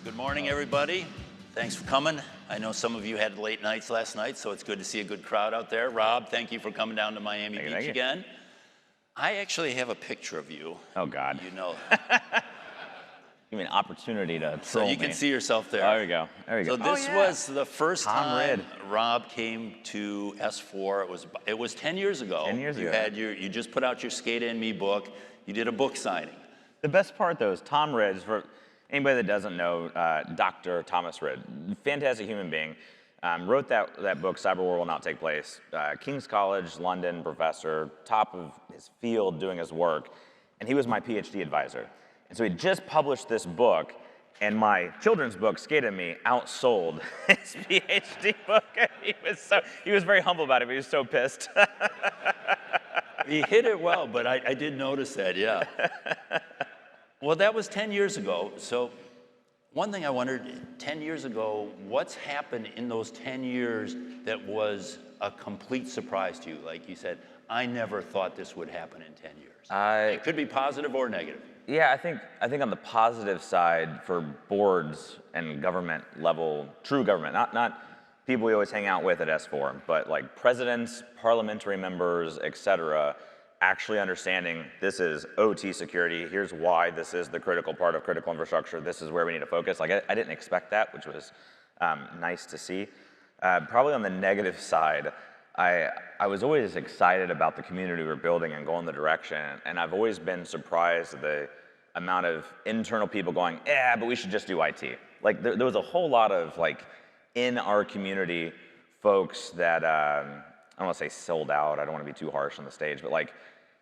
Good morning, everybody. Thanks for coming. I know some of you had late nights last night, so it's good to see a good crowd out there. Rob, thank you for coming down to Miami Beach again. I actually have a picture of you. Oh, God. You know. Give me an opportunity to So you can see yourself there. Oh, there you go. There you go. So this was the first time Red. Rob came to S4. It was 10 years ago. 10 years ago. You just put out your Skate and Me book. You did a book signing. The best part, though, is Tom Red. For anybody that doesn't know, Dr. Thomas Red, fantastic human being, wrote that book, Cyber War Will Not Take Place. King's College, London professor, top of his field doing his work, and he was my PhD advisor. And so he just published this book, and my children's book, Skate and Me, outsold his PhD book. He was very humble about it, but he was so pissed. He hit it well, but I did notice that, yeah. Well, that was 10 years ago. So one thing I wondered, 10 years ago, what's happened in those 10 years that was a complete surprise to you? Like you said, I never thought this would happen in 10 years. It could be positive or negative. Yeah, I think on the positive side for boards and government level, true government, not people we always hang out with at S4, but like presidents, parliamentary members, et cetera, actually understanding this is OT security, here's why this is the critical part of critical infrastructure, this is where we need to focus. Like I didn't expect that, which was nice to see. Probably on the negative side, I was always excited about the community we're building and going the direction, and I've always been surprised at the amount of internal people going, yeah, but we should just do IT. Like there was a whole lot of like in our community folks that, I don't want to say sold out, I don't want to be too harsh on the stage, but like,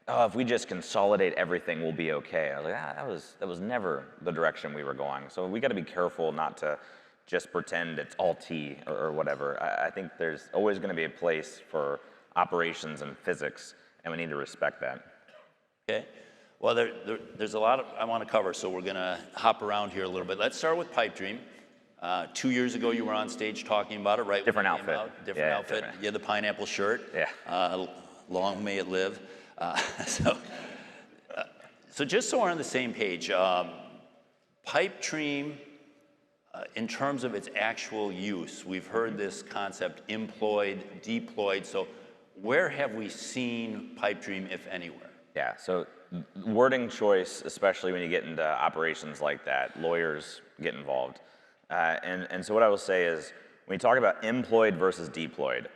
oh, if we just consolidate everything, we'll be okay. I was like, that was never the direction we were going. So we got to be careful not to just pretend it's all T or whatever. I think there's always going to be a place for operations and physics, and we need to respect that. Okay. Well, there's a lot I want to cover, so we're going to hop around here a little bit. Let's start with PIPEDREAM. 2 years ago, you were on stage talking about it, right? Different outfit. Different outfit. You had the pineapple shirt. Yeah. Long may it live. So just so we're on the same page, PIPEDREAM, in terms of its actual use, we've heard this concept employed, deployed. So where have we seen PIPEDREAM, if anywhere? Yeah, so wording choice, especially when you get into operations like that, lawyers get involved. And so what I will say is, when you talk about employed versus deployed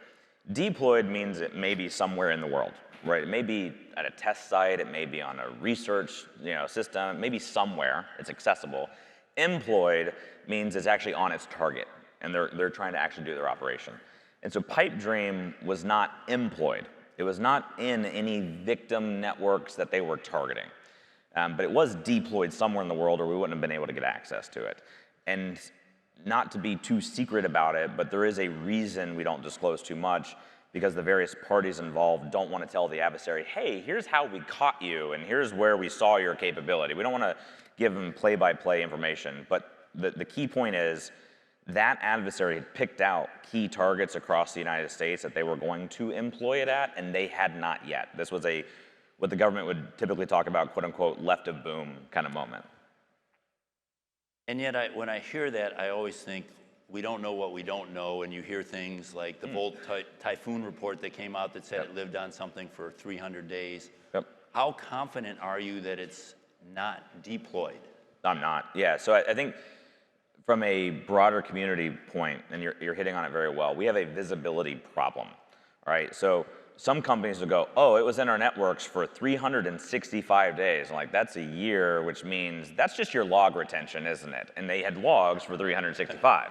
means it may be somewhere in the world, right? It may be at a test site, it may be on a research system, maybe somewhere it's accessible. Employed means it's actually on its target, and they're trying to actually do their operation. And so PIPEDREAM was not employed. It was not in any victim networks that they were targeting. But it was deployed somewhere in the world, or we wouldn't have been able to get access to it. And not to be too secret about it, but there is a reason we don't disclose too much, because the various parties involved don't want to tell the adversary, hey, here's how we caught you, and here's where we saw your capability. We don't want to give them play-by-play information, but the key point is that adversary had picked out key targets across the United States that they were going to employ it at, and they had not yet. This was what the government would typically talk about, quote unquote, left of boom kind of moment. And yet, when I hear that, I always think we don't know what we don't know, and you hear things like the VOLTZITE Typhoon report that came out that said it lived on something for 300 days. Yep. How confident are you that it's not deployed? I'm not, yeah. So I think from a broader community point, and you're hitting on it very well, we have a visibility problem, all right? So some companies will go, oh, it was in our networks for 365 days. I'm like, that's a year, which means that's just your log retention, isn't it? And they had logs for 365.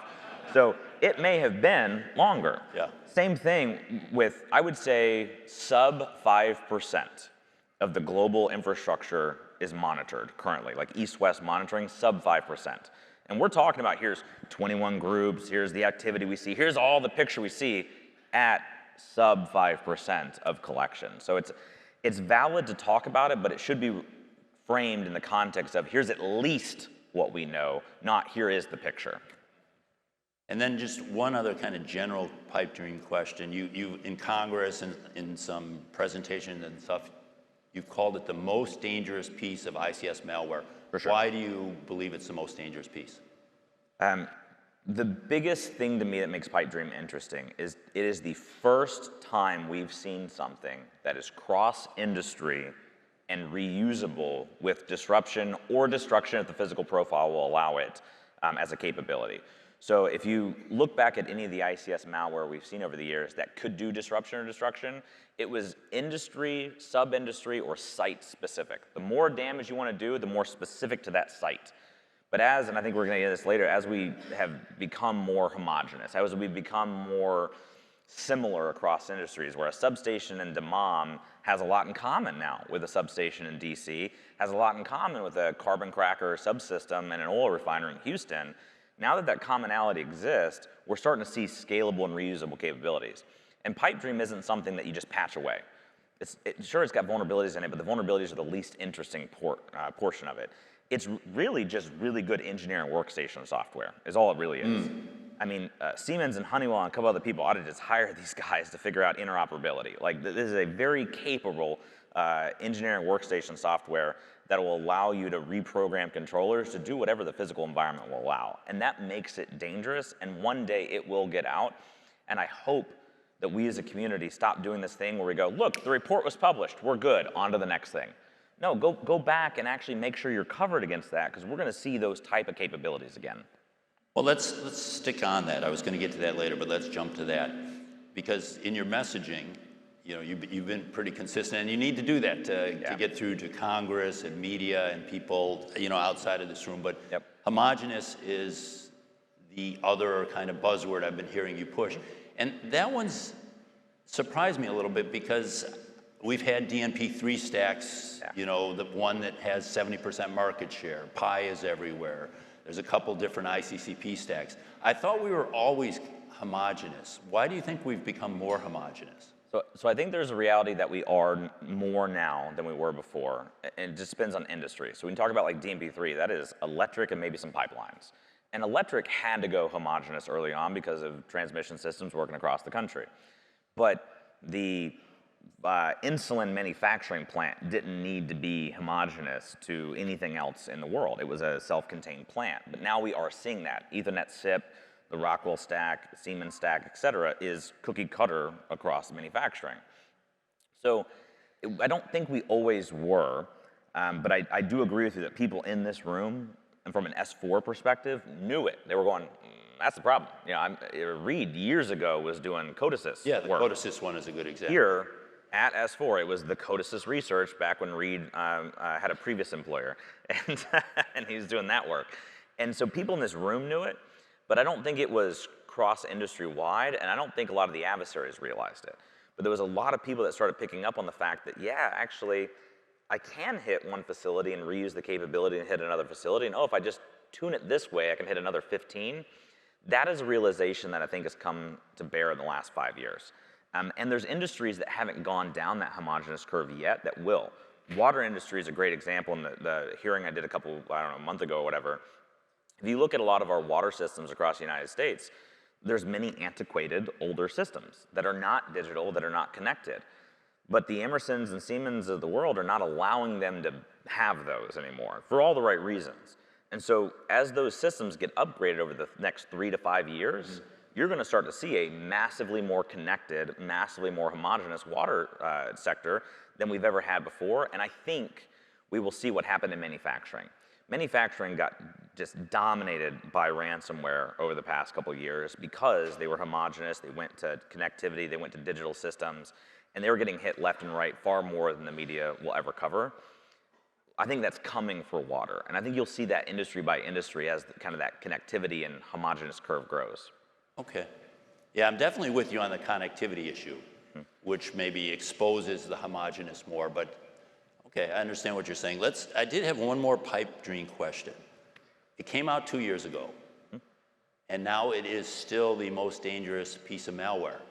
So it may have been longer. Yeah. Same thing with, I would say, sub 5% of the global infrastructure is monitored currently, like east-west monitoring, sub 5%. And we're talking about here's 21 groups, here's the activity we see, here's all the picture we see at sub 5% of collection. So it's valid to talk about it, but it should be framed in the context of here's at least what we know, not here is the picture. And then just one other kind of general PIPEDREAM question. You in Congress and in some presentations and stuff, you've called it the most dangerous piece of ICS malware. For sure. Why do you believe it's the most dangerous piece? The biggest thing to me that makes PIPEDREAM interesting is it is the first time we've seen something that is cross-industry and reusable with disruption or destruction if the physical profile will allow it as a capability. So if you look back at any of the ICS malware we've seen over the years that could do disruption or destruction, it was industry, sub-industry, or site-specific. The more damage you want to do, the more specific to that site. But and I think we're going to get this later, as we have become more homogenous, as we become more similar across industries, where a substation in Dammam has a lot in common now with a substation in DC, has a lot in common with a carbon cracker subsystem and an oil refinery in Houston. Now that that commonality exists, we're starting to see scalable and reusable capabilities. And PIPEDREAM isn't something that you just patch away. Sure, it's got vulnerabilities in it, but the vulnerabilities are the least interesting portion of it. It's really just really good engineering workstation software, is all it really is. I mean, Siemens and Honeywell and a couple other people ought to just hire these guys to figure out interoperability. Like, this is a very capable engineering workstation software that will allow you to reprogram controllers to do whatever the physical environment will allow. And that makes it dangerous, and one day it will get out. And I hope that we as a community stop doing this thing where we go, look, the report was published, we're good, on to the next thing. No, go back and actually make sure you're covered against that, because we're going to see those type of capabilities again. Well, let's stick on that. I was going to get to that later, but let's jump to that. Because in your messaging, you know, you've been pretty consistent, and you need to do that to get through to Congress and media and people, you know, outside of this room. But homogenous is the other kind of buzzword I've been hearing you push. And that one's surprised me a little bit, because we've had DNP3 stacks, you know, the one that has 70% market share. Pi is everywhere. There's a couple different ICCP stacks. I thought we were always homogenous. Why do you think we've become more homogenous? So I think there's a reality that we are more now than we were before. And it just depends on industry. So when you talk about like DNP3, that is electric and maybe some pipelines. And electric had to go homogenous early on because of transmission systems working across the country. But the insulin manufacturing plant didn't need to be homogenous to anything else in the world. It was a self-contained plant. But now we are seeing that. Ethernet SIP, the Rockwell stack, Siemens stack, et cetera, is cookie cutter across manufacturing. So I don't think we always were, but I do agree with you that people in this room, and from an S4 perspective, knew it. They were going, that's the problem. You know, Reed years ago was doing Codesys. Yeah, the work. Codesys one is a good example. Here, at S4, it was the Codesys research back when Reed had a previous employer, and, and he was doing that work. And so people in this room knew it, but I don't think it was cross-industry wide, and I don't think a lot of the adversaries realized it. But there was a lot of people that started picking up on the fact that, yeah, actually, I can hit one facility and reuse the capability and hit another facility, and oh, if I just tune it this way, I can hit another 15. That is a realization that I think has come to bear in the last 5 years. And there's industries that haven't gone down that homogeneous curve yet that will. Water industry is a great example. In the hearing I did a month ago or whatever, if you look at a lot of our water systems across the United States, there's many antiquated older systems that are not digital, that are not connected. But the Emersons and Siemens of the world are not allowing them to have those anymore for all the right reasons. And so as those systems get upgraded over the next 3 to 5 years, you're going to start to see a massively more connected, massively more homogeneous water sector than we've ever had before. And I think we will see what happened in manufacturing. Manufacturing got just dominated by ransomware over the past couple of years because they were homogeneous, they went to connectivity, they went to digital systems, and they were getting hit left and right far more than the media will ever cover. I think that's coming for water, and I think you'll see that industry by industry as kind of that connectivity and homogeneous curve grows. Okay. Yeah, I'm definitely with you on the connectivity issue, which maybe exposes the homogeneous more, but okay, I understand what you're saying. I did have one more PIPEDREAM question. It came out 2 years ago, and now it is still the most dangerous piece of malware.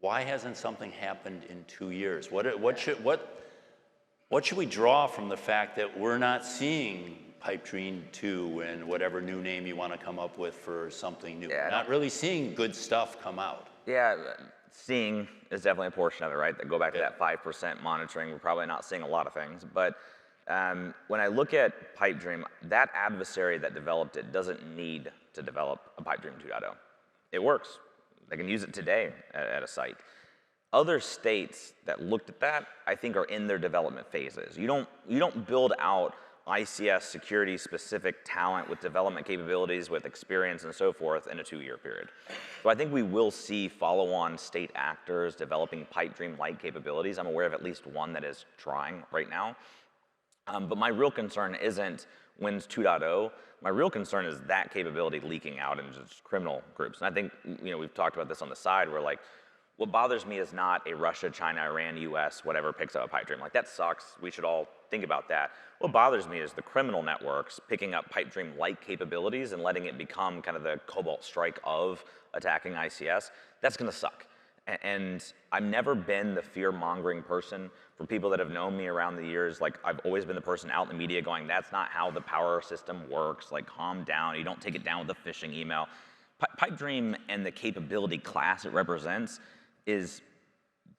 Why hasn't something happened in 2 years? What should we draw from the fact that we're not seeing PIPEDREAM 2 and whatever new name you want to come up with for something new? Yeah, not really seeing good stuff come out. Yeah, seeing is definitely a portion of it, right? That go back to that 5% monitoring. We're probably not seeing a lot of things, but When I look at PIPEDREAM, that adversary that developed it doesn't need to develop a PIPEDREAM 2.0. It works. They can use it today at a site. Other states that looked at that, I think, are in their development phases. You don't build out ICS security specific talent with development capabilities, with experience and so forth in a 2-year period. So I think we will see follow-on state actors developing PIPEDREAM-like capabilities. I'm aware of at least one that is trying right now. But my real concern isn't WINS 2.0. My real concern is that capability leaking out into just criminal groups. And I think, we've talked about this on the side where, like, what bothers me is not a Russia, China, Iran, US, whatever picks up a PIPEDREAM. Like, that sucks. We should all think about that. What bothers me is the criminal networks picking up PIPEDREAM-like capabilities and letting it become kind of the Cobalt Strike of attacking ICS. That's gonna suck. And I've never been the fear-mongering person. For people that have known me around the years, like, I've always been the person out in the media going, that's not how the power system works, like, calm down, you don't take it down with a phishing email. PIPEDREAM and the capability class it represents is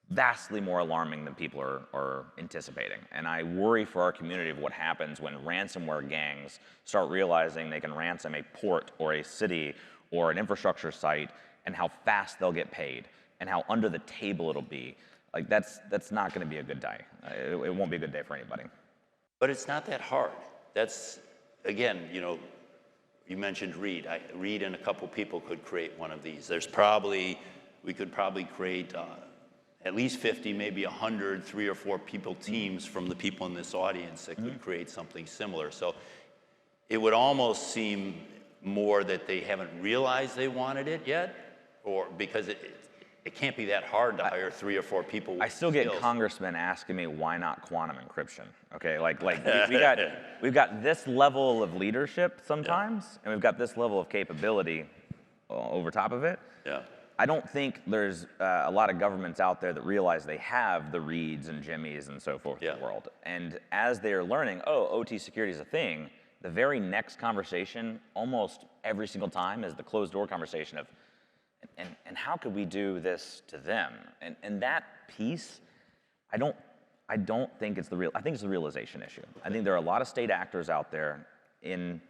vastly more alarming than people are anticipating. And I worry for our community of what happens when ransomware gangs start realizing they can ransom a port or a city or an infrastructure site, and how fast they'll get paid and how under the table it'll be. Like, that's not gonna be a good day. It won't be a good day for anybody. But it's not that hard. That's, again, you mentioned Reed. Reed and a couple people could create one of these. We could probably create at least 50, maybe 100, 3 or 4 people teams from the people in this audience that could create something similar. So it would almost seem more that they haven't realized they wanted it yet, or because it can't be that hard to hire 3 or 4 people with I still get skills. congressmen asking me, why not quantum encryption? Okay, we've got this level of leadership sometimes, and we've got this level of capability over top of it. Yeah. I don't think there's a lot of governments out there that realize they have the Reeds and Jimmys and so forth in the world. And as they're learning, OT security is a thing, the very next conversation, almost every single time, is the closed door conversation of, and how could we do this to them? And that piece, I don't think it's I think it's the realization issue. I think there are a lot of state actors out there in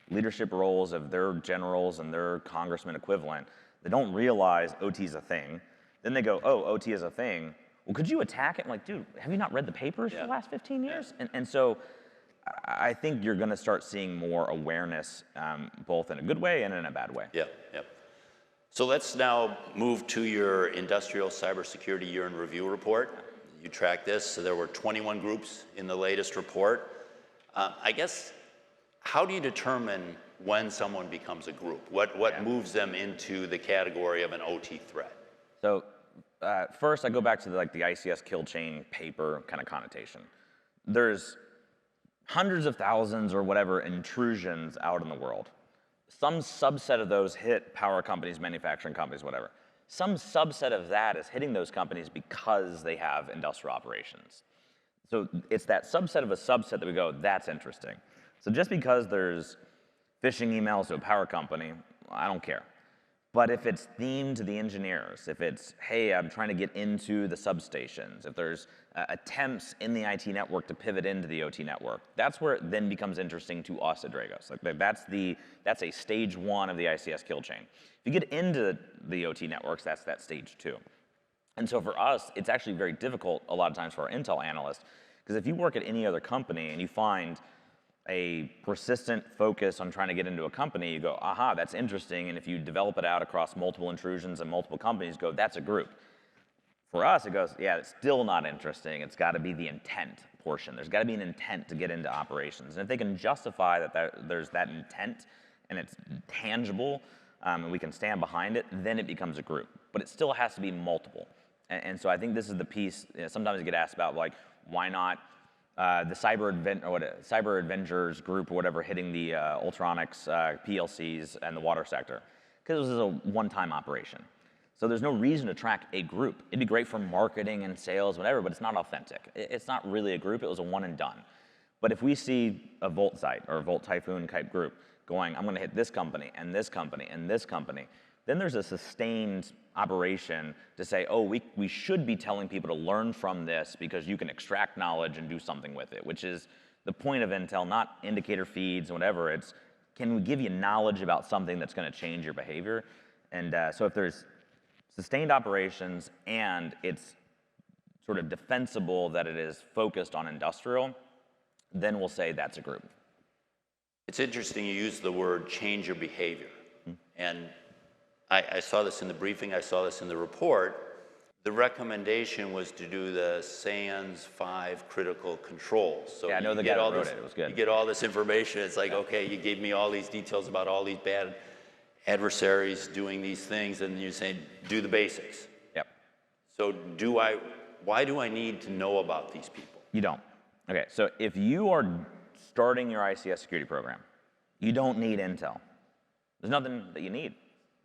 leadership roles of their generals and their congressman equivalent. They don't realize OT is a thing. Then they go, oh, OT is a thing. Well, could you attack it? I'm like, dude, have you not read the papers for the last 15 years? And so I think you're gonna start seeing more awareness, both in a good way and in a bad way. Yeah. So let's now move to your Industrial Cybersecurity Year in Review report. You track this, so there were 21 groups in the latest report. I guess, how do you determine when someone becomes a group? What moves them into the category of an OT threat? So first I go back to the ICS kill chain paper kind of connotation. There's hundreds of thousands or whatever intrusions out in the world. Some subset of those hit power companies, manufacturing companies, whatever. Some subset of that is hitting those companies because they have industrial operations. So it's that subset of a subset that we go, that's interesting. So just because there's phishing emails to a power company, I don't care. But if it's themed to the engineers, if it's, hey, I'm trying to get into the substations, if there's attempts in the IT network to pivot into the OT network, that's where it then becomes interesting to us at Dragos. Like, that's a stage 1 of the ICS kill chain. If you get into the OT networks, that's that stage 2. And so for us, it's actually very difficult a lot of times for our intel analysts, because if you work at any other company and you find a persistent focus on trying to get into a company, you go, aha, that's interesting. And if you develop it out across multiple intrusions and multiple companies, go, that's a group. For us, it goes, yeah, it's still not interesting. It's got to be the intent portion. There's got to be an intent to get into operations. And if they can justify that there's that intent and it's tangible and we can stand behind it, then it becomes a group. But it still has to be multiple. And so I think this is the piece, sometimes you get asked about, like, why not the Cyber Avengers group or whatever hitting the Ultronics, PLCs, and the water sector? Because this is a one-time operation. So there's no reason to track a group. It'd be great for marketing and sales, whatever, but it's not authentic. It's not really a group. It was a one and done. But if we see a VOLTZITE or a Volt Typhoon type group going, I'm going to hit this company and this company and this company, Then there's a sustained operation to say, oh, we should be telling people to learn from this because you can extract knowledge and do something with it, which is the point of Intel, not indicator feeds and whatever. It's, can we give you knowledge about something that's going to change your behavior? And so if there's sustained operations and it's sort of defensible that it is focused on industrial, then we'll say that's a group. It's interesting you use the word change your behavior. And I saw this in the briefing, I saw this in the report. The recommendation was to do the SANS 5 critical controls. So yeah, I know the guy that wrote it. It was good. You get all this information. It's like, okay, you gave me all these details about all these bad adversaries doing these things, and you're saying, do the basics. Yep. So why do I need to know about these people? You don't. Okay, so if you are starting your ICS security program, you don't need Intel. There's nothing that you need.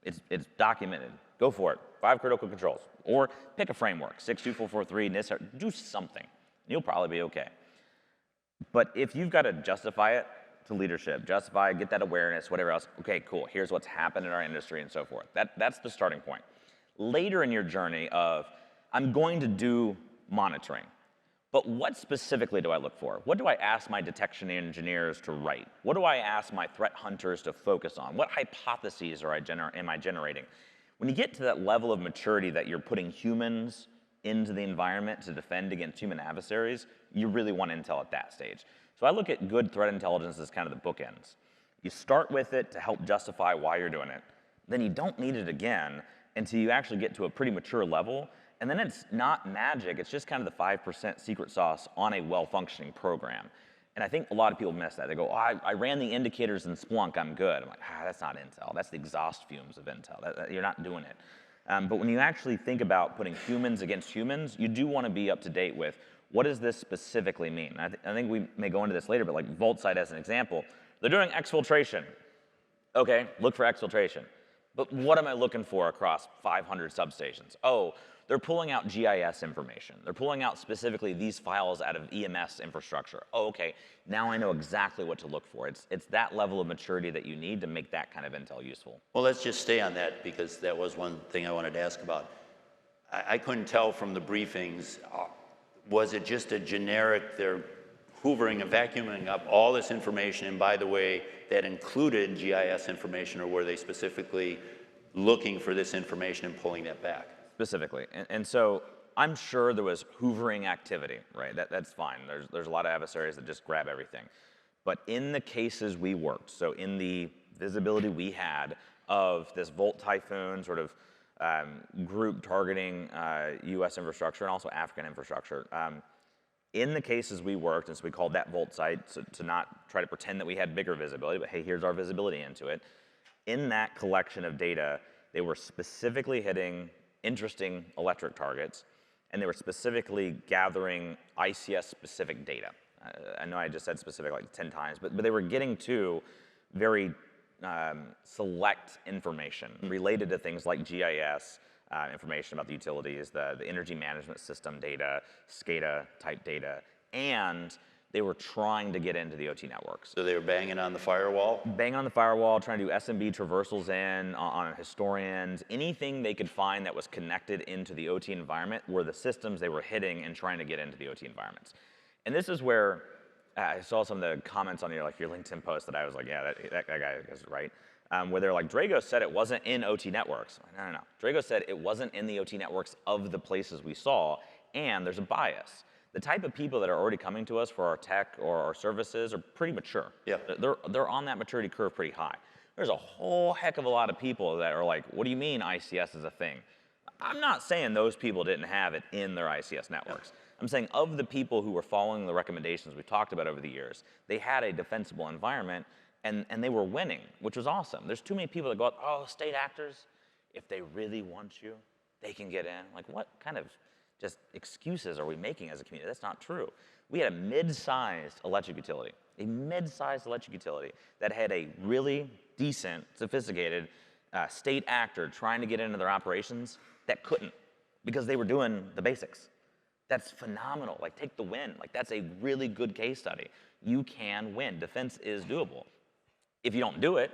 It's documented. Go for it. 5 critical controls. Or pick a framework, 62443, NIST, do something. You'll probably be okay. But if you've got to justify it to leadership, justify, get that awareness, whatever else, okay, cool, here's what's happened in our industry and so forth. That's the starting point. Later in your journey of, I'm going to do monitoring, but what specifically do I look for? What do I ask my detection engineers to write? What do I ask my threat hunters to focus on? What hypotheses am I generating? When you get to that level of maturity that you're putting humans into the environment to defend against human adversaries, you really want Intel at that stage. So I look at good threat intelligence as kind of the bookends. You start with it to help justify why you're doing it. Then you don't need it again until you actually get to a pretty mature level. And then it's not magic, it's just kind of the 5% secret sauce on a well-functioning program. And I think a lot of people miss that. They go, oh, I ran the indicators in Splunk, I'm good. I'm like, that's not Intel. That's the exhaust fumes of Intel. You're not doing it. But when you actually think about putting humans against humans, you do want to be up to date with what does this specifically mean? I think we may go into this later, but like VOLTZITE as an example, they're doing exfiltration. Okay, look for exfiltration. But what am I looking for across 500 substations? Oh, they're pulling out GIS information. They're pulling out specifically these files out of EMS infrastructure. Oh, okay, now I know exactly what to look for. It's that level of maturity that you need to make that kind of intel useful. Well, let's just stay on that because that was one thing I wanted to ask about. I couldn't tell from the briefings, was it just a generic, they're hoovering and vacuuming up all this information, and by the way, that included GIS information, or were they specifically looking for this information and pulling that back? Specifically, and so I'm sure there was hoovering activity, right? That's fine. There's a lot of adversaries that just grab everything. But in the cases we worked, so in the visibility we had of this Volt Typhoon sort of group targeting US infrastructure and also African infrastructure, in the cases we worked, and so we called that VOLTZITE, so to not try to pretend that we had bigger visibility, but hey, here's our visibility into it. In that collection of data, they were specifically hitting interesting electric targets, and they were specifically gathering ICS-specific data. I know I just said specific like 10 times, but they were getting to very select information related to things like GIS, information about the utilities, the energy management system data, SCADA type data, and they were trying to get into the OT networks. So they were banging on the firewall? Banging on the firewall, trying to do SMB traversals on historians, anything they could find that was connected into the OT environment were the systems they were hitting and trying to get into the OT environments. And this is where I saw some of the comments on your LinkedIn post that I was like, yeah, that guy is right. Where they're like, Dragos said it wasn't in OT networks. No. Dragos said it wasn't in the OT networks of the places we saw, and there's a bias. The type of people that are already coming to us for our tech or our services are pretty mature. Yeah. They're on that maturity curve pretty high. There's a whole heck of a lot of people that are like, what do you mean ICS is a thing? I'm not saying those people didn't have it in their ICS networks. Yeah. I'm saying of the people who were following the recommendations we talked about over the years, they had a defensible environment and they were winning, which was awesome. There's too many people that go, oh, state actors, if they really want you, they can get in. Like, what kind of just excuses are we making as a community? That's not true. We had a mid-sized electric utility, that had a really decent, sophisticated state actor trying to get into their operations that couldn't because they were doing the basics. That's phenomenal. Like, take the win. Like, that's a really good case study. You can win. Defense is doable. If you don't do it,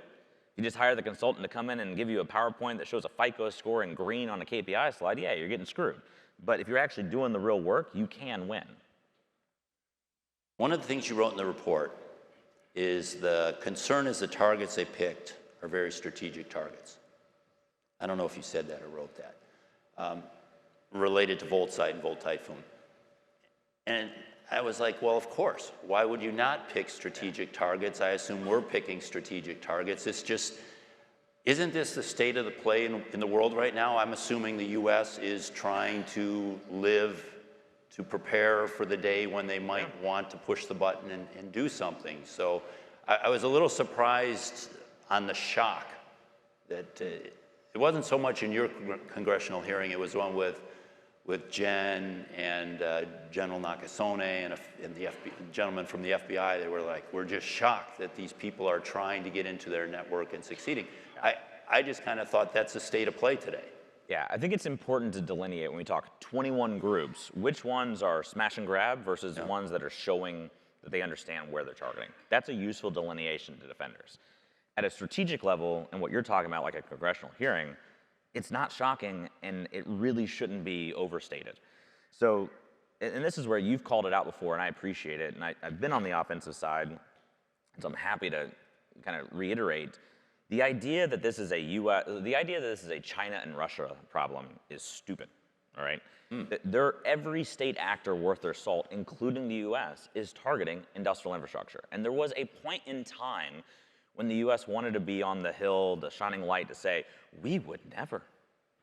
You just hire the consultant to come in and give you a PowerPoint that shows a FICO score in green on a KPI slide, yeah, you're getting screwed. But if you're actually doing the real work, you can win. One of the things you wrote in the report is the concern is the targets they picked are very strategic targets. I don't know if you said that or wrote that, related to VOLTZITE and Typhoon. And I was like, well, of course. Why would you not pick strategic targets? I assume we're picking strategic targets. It's just, isn't this the state of the play in the world right now? I'm assuming the US is trying to prepare for the day when they might want to push the button and do something. So I was a little surprised on the shock that it wasn't so much in your congressional hearing, it was one with Jen and General Nakasone and the gentleman from the FBI. They were like, we're just shocked that these people are trying to get into their network and succeeding. I just kind of thought that's the state of play today. Yeah, I think it's important to delineate when we talk 21 groups, which ones are smash and grab versus ones that are showing that they understand where they're targeting. That's a useful delineation to defenders. At a strategic level, and what you're talking about, like a congressional hearing, it's not shocking, and it really shouldn't be overstated. So, and this is where you've called it out before, and I appreciate it, and I've been on the offensive side, so I'm happy to kind of reiterate. The idea that this is a China and Russia problem is stupid, all right? Every state actor worth their salt, including the US, is targeting industrial infrastructure. And there was a point in time when the US wanted to be on the hill, the shining light, to say, we would never.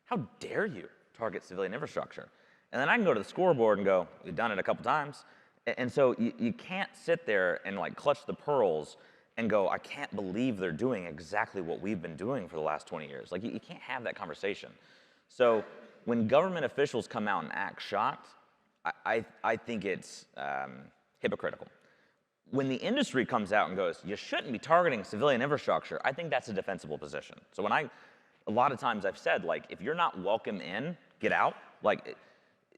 How dare you target civilian infrastructure? And then I can go to the scoreboard and go, we've done it a couple times. And so you can't sit there and like clutch the pearls and go, I can't believe they're doing exactly what we've been doing for the last 20 years. Like, you can't have that conversation. So when government officials come out and act shocked, I think it's hypocritical. When the industry comes out and goes, you shouldn't be targeting civilian infrastructure, I think that's a defensible position. So when a lot of times I've said, like, if you're not welcome in, get out. Like,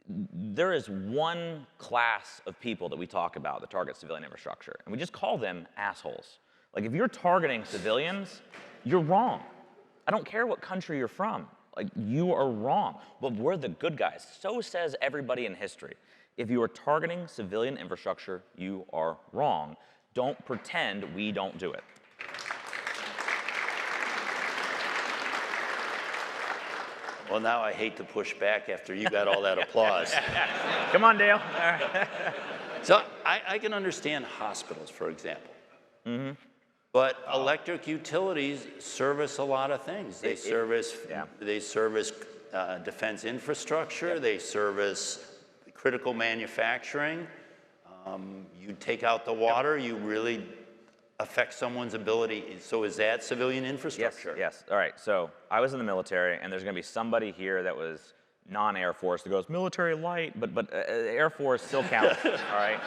there is one class of people that we talk about that target civilian infrastructure, and we just call them assholes. Like, if you're targeting civilians, you're wrong. I don't care what country you're from. Like, you are wrong. But we're the good guys. So says everybody in history. If you are targeting civilian infrastructure, you are wrong. Don't pretend we don't do it. Well, now I hate to push back after you got all that applause. Come on, Dale. So I can understand hospitals, for example. But electric utilities service a lot of things. They service defense infrastructure. They service critical manufacturing. You take out the water, you really affect someone's ability. So is that civilian infrastructure? Yes. All right. So I was in the military, and there's going to be somebody here that was non-Air Force that goes military light, but Air Force still counts. All right.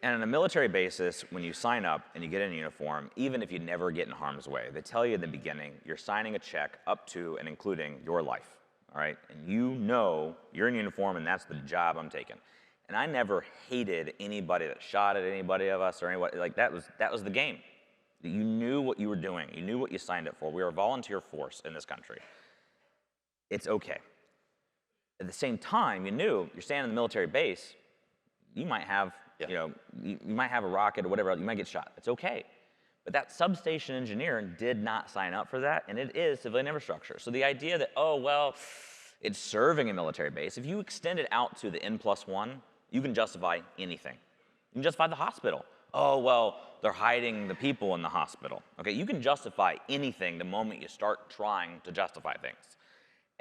And on a military basis, when you sign up and you get in uniform, even if you never get in harm's way, they tell you in the beginning, you're signing a check up to and including your life, all right? And you know you're in uniform and that's the job I'm taking. And I never hated anybody that shot at anybody of us or anybody, like that was the game. You knew what you were doing. You knew what you signed up for. We are a volunteer force in this country. It's okay. At the same time, you knew you're standing in the military base, you might have you might have a rocket or whatever, you might get shot. It's okay. But that substation engineer did not sign up for that, and it is civilian infrastructure. So the idea that, oh, well, it's serving a military base, if you extend it out to the N+1, you can justify anything. You can justify the hospital. Oh, well, they're hiding the people in the hospital. Okay, you can justify anything the moment you start trying to justify things.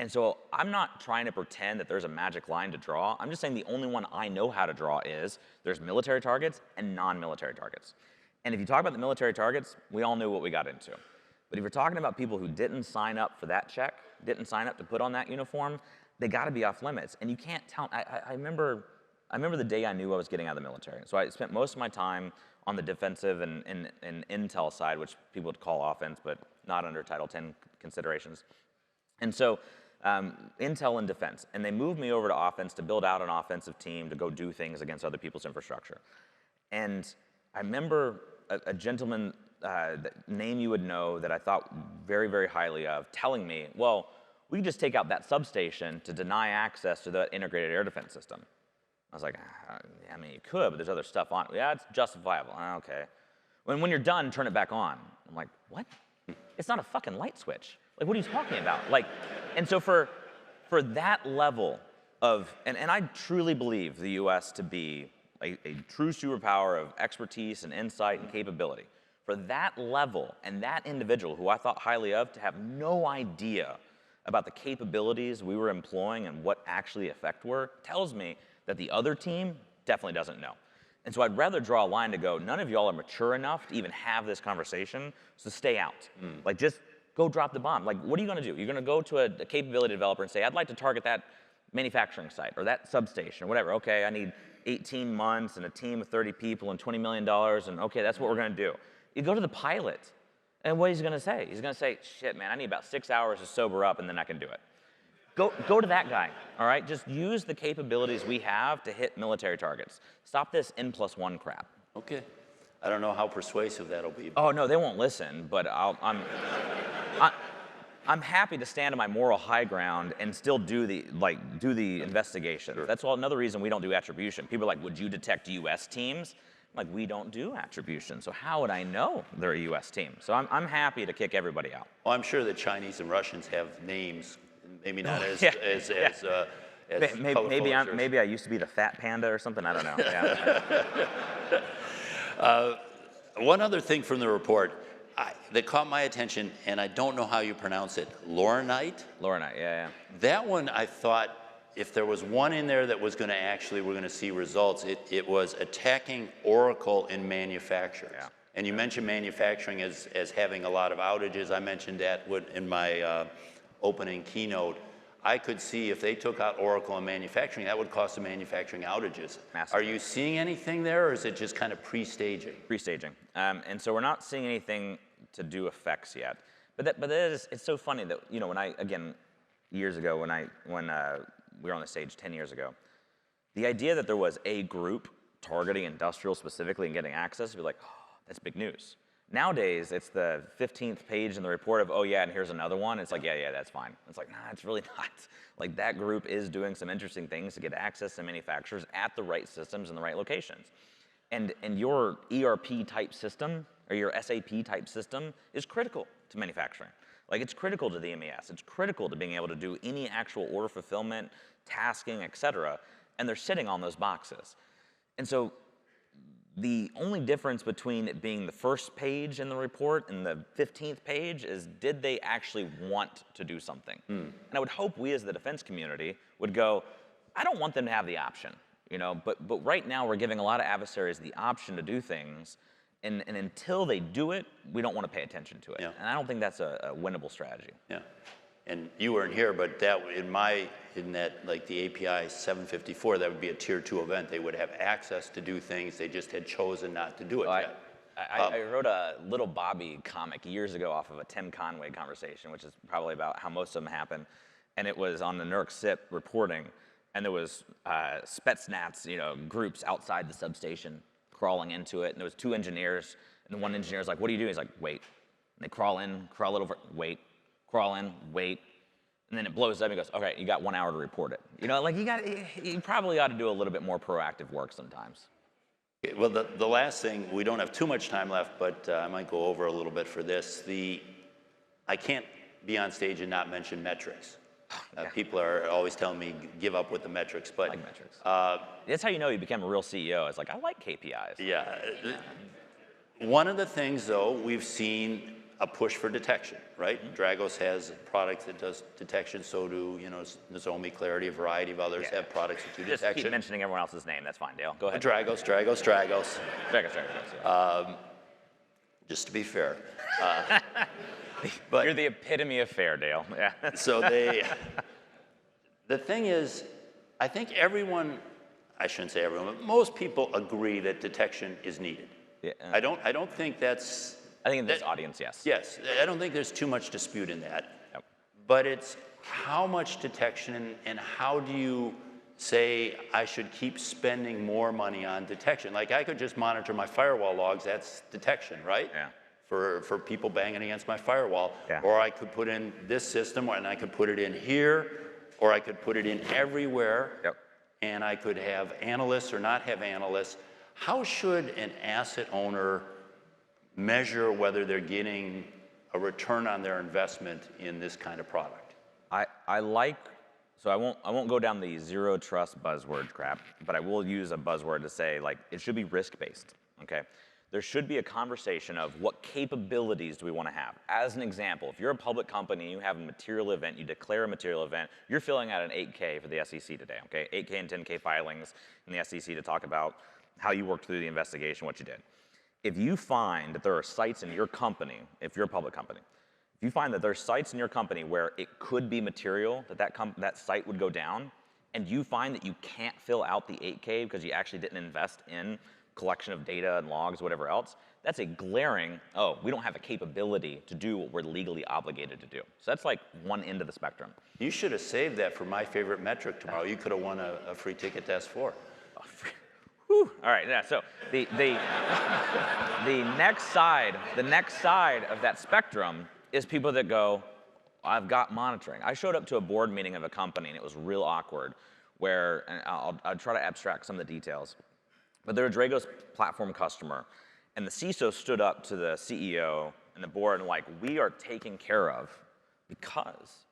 And so I'm not trying to pretend that there's a magic line to draw. I'm just saying the only one I know how to draw is there's military targets and non-military targets. And if you talk about the military targets, we all knew what we got into. But if you're talking about people who didn't sign up for that check, didn't sign up to put on that uniform, they got to be off limits. And you can't tell. I remember the day I knew I was getting out of the military. So I spent most of my time on the defensive and intel side, which people would call offense, but not under Title 10 considerations. And so intel and defense. And they moved me over to offense to build out an offensive team to go do things against other people's infrastructure. And I remember a gentleman name you would know that I thought very, very highly of, telling me, well, we can just take out that substation to deny access to the integrated air defense system. I was like, I mean, you could, but there's other stuff on it. Yeah, it's justifiable. Okay. When you're done, turn it back on. I'm like, what? It's not a fucking light switch. Like, what are you talking about? Like, and so for that level of, and I truly believe the U.S. to be a true superpower of expertise and insight and capability. For that level and that individual who I thought highly of to have no idea about the capabilities we were employing and what actually effect were, tells me that the other team definitely doesn't know. And so I'd rather draw a line to go, none of y'all are mature enough to even have this conversation, so stay out. Like, just go drop the bomb. Like, what are you gonna do? You're gonna go to a capability developer and say, I'd like to target that manufacturing site or that substation or whatever. Okay, I need 18 months and a team of 30 people and $20 million, and okay, that's what we're gonna do. You go to the pilot, and what he's gonna say? He's gonna say, shit, man, I need about 6 hours to sober up, and then I can do it. Go to that guy, all right? Just use the capabilities we have to hit military targets. Stop this N+1 crap. Okay. I don't know how persuasive that'll be. Oh, no, they won't listen, but I'm happy to stand on my moral high ground and still do the investigation. Sure. That's another reason we don't do attribution. People are like, would you detect US teams? I'm like, we don't do attribution, so how would I know they're a US team? So I'm happy to kick everybody out. Well, I'm sure the Chinese and Russians have names, maybe not as maybe I used to be the fat panda or something. I don't know. Yeah. One other thing from the report that caught my attention, and I don't know how you pronounce it, Laurinite? Laurinite, yeah. That one, I thought, if there was one in there that was going to we're going to see results, it was attacking Oracle in manufacturers. Yeah. And you mentioned manufacturing as having a lot of outages. I mentioned that in my opening keynote. I could see if they took out Oracle in manufacturing, that would cause some manufacturing outages. Massive. Are you seeing anything there, or is it just kind of pre-staging? Pre-staging. And so we're not seeing anything to do effects yet. But it's so funny that, you know, years ago when we were on the stage 10 years ago, the idea that there was a group targeting industrial specifically and getting access would be like, oh, that's big news. Nowadays, it's the 15th page in the report of, oh yeah, and here's another one. It's like, yeah, that's fine. It's like, nah, it's really not. Like, that group is doing some interesting things to get access to manufacturers at the right systems in the right locations. And your ERP type system or your SAP type system is critical to manufacturing. Like, it's critical to the MES. It's critical to being able to do any actual order fulfillment, tasking, et cetera, and they're sitting on those boxes. And so the only difference between it being the first page in the report and the 15th page is, did they actually want to do something? And I would hope we as the defense community would go, I don't want them to have the option, you know, but right now we're giving a lot of adversaries the option to do things, and until they do it, we don't want to pay attention to it. Yeah. And I don't think that's a winnable strategy. Yeah. And you weren't here, but that in that like the API 754, that would be a tier 2 event. They would have access to do things. They just had chosen not to do it yet. I wrote a Little Bobby comic years ago off of a Tim Conway conversation, which is probably about how most of them happen. And it was on the NERC SIP reporting, and there was Spetsnaz, you know, groups outside the substation crawling into it. And there was 2 engineers, and the one engineer's like, what are you doing? He's like, wait. And they crawl in, crawl it over, wait. Crawl in, wait, and then it blows up and he goes, okay, you got 1 hour to report it. You know, like you probably ought to do a little bit more proactive work sometimes. Well, the last thing, we don't have too much time left, but I might go over a little bit for this. I can't be on stage and not mention metrics. People are always telling me, give up with the metrics, but. I like metrics. That's how you know you became a real CEO. It's like, I like KPIs. Yeah. One of the things, though, we've seen a push for detection, right? Dragos has a product that does detection, so do, you know, Nozomi, Clarity, a variety of others have products that do detection. Just keep mentioning everyone else's name, that's fine, Dale. Go ahead. Dragos. Yeah. Just to be fair. But you're the epitome of fair, Dale. Yeah. So the thing is, I think I shouldn't say everyone, but most people agree that detection is needed. Yeah. I don't think that's. I think in this audience, yes. Yes, I don't think there's too much dispute in that. Yep. But it's how much detection and how do you say I should keep spending more money on detection? Like, I could just monitor my firewall logs, that's detection, right? Yeah. for people banging against my firewall. Yeah. Or I could put in this system, and I could put it in here, or I could put it in everywhere. Yep. And I could have analysts or not have analysts. How should an asset owner measure whether they're getting a return on their investment in this kind of product? I like, so I won't go down the zero trust buzzword crap, but I will use a buzzword to say, like, it should be risk-based, okay? There should be a conversation of what capabilities do we want to have. As an example, if you're a public company, you have a material event, you declare a material event, you're filling out an 8K for the SEC today, okay? 8K and 10K filings in the SEC to talk about how you worked through the investigation, what you did. If you find that there are sites in your company, if you're a public company, if you find that there's sites in your company where it could be material, that site would go down, and you find that you can't fill out the 8K because you actually didn't invest in collection of data and logs, whatever else, that's a glaring, oh, we don't have a capability to do what we're legally obligated to do. So that's like one end of the spectrum. You should have saved that for my favorite metric tomorrow. You could have won a free ticket to S4. Whew. All right, yeah, so the next side of that spectrum is people that go, I've got monitoring. I showed up to a board meeting of a company and it was real awkward where, and I'll try to abstract some of the details, but they're a Dragos platform customer, and the CISO stood up to the CEO and the board and like, we are taken care of because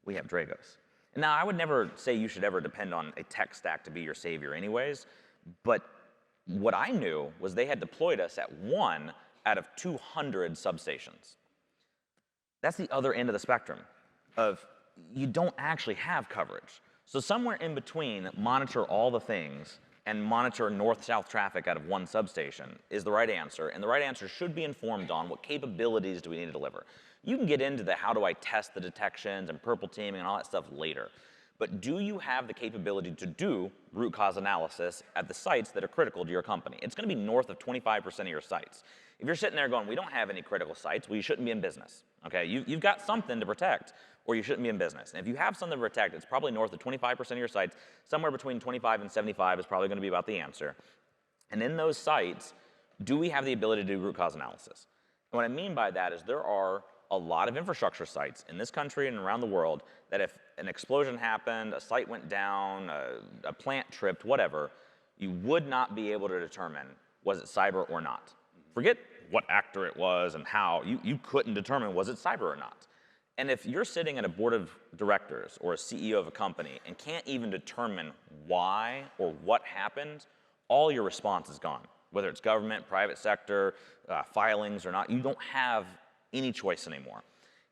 we have Dragos. And now I would never say you should ever depend on a tech stack to be your savior anyways, but what I knew was they had deployed us at 1 out of 200 substations. That's the other end of the spectrum of you don't actually have coverage. So somewhere in between monitor all the things and monitor north-south traffic out of 1 substation is the right answer, and the right answer should be informed on what capabilities do we need to deliver. You can get into the how do I test the detections and purple teaming and all that stuff later, but do you have the capability to do root cause analysis at the sites that are critical to your company? It's going to be north of 25% of your sites. If you're sitting there going, we don't have any critical sites, well, you shouldn't be in business, okay? You've got something to protect, or you shouldn't be in business. And if you have something to protect, it's probably north of 25% of your sites. Somewhere between 25 and 75 is probably going to be about the answer. And in those sites, do we have the ability to do root cause analysis? And what I mean by that is there are a lot of infrastructure sites in this country and around the world that if an explosion happened, a site went down, a plant tripped, whatever, you would not be able to determine was it cyber or not. Forget what actor it was and how, you couldn't determine was it cyber or not. And if you're sitting at a board of directors or a CEO of a company and can't even determine why or what happened, all your response is gone. Whether it's government, private sector, filings or not, you don't have any choice anymore.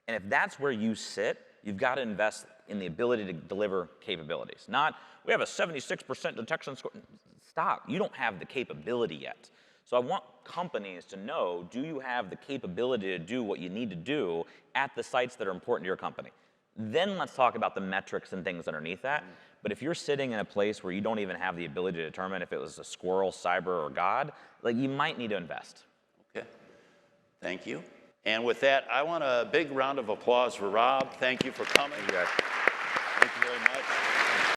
And if that's where you sit, you've got to invest in the ability to deliver capabilities. Not, we have a 76% detection score. Stop, you don't have the capability yet. So I want companies to know, do you have the capability to do what you need to do at the sites that are important to your company? Then let's talk about the metrics and things underneath that. But if you're sitting in a place where you don't even have the ability to determine if it was a squirrel, cyber, or God, like you might need to invest. Okay, thank you. And with that, I want a big round of applause for Rob. Thank you for coming. Thank you guys. Thank you very much.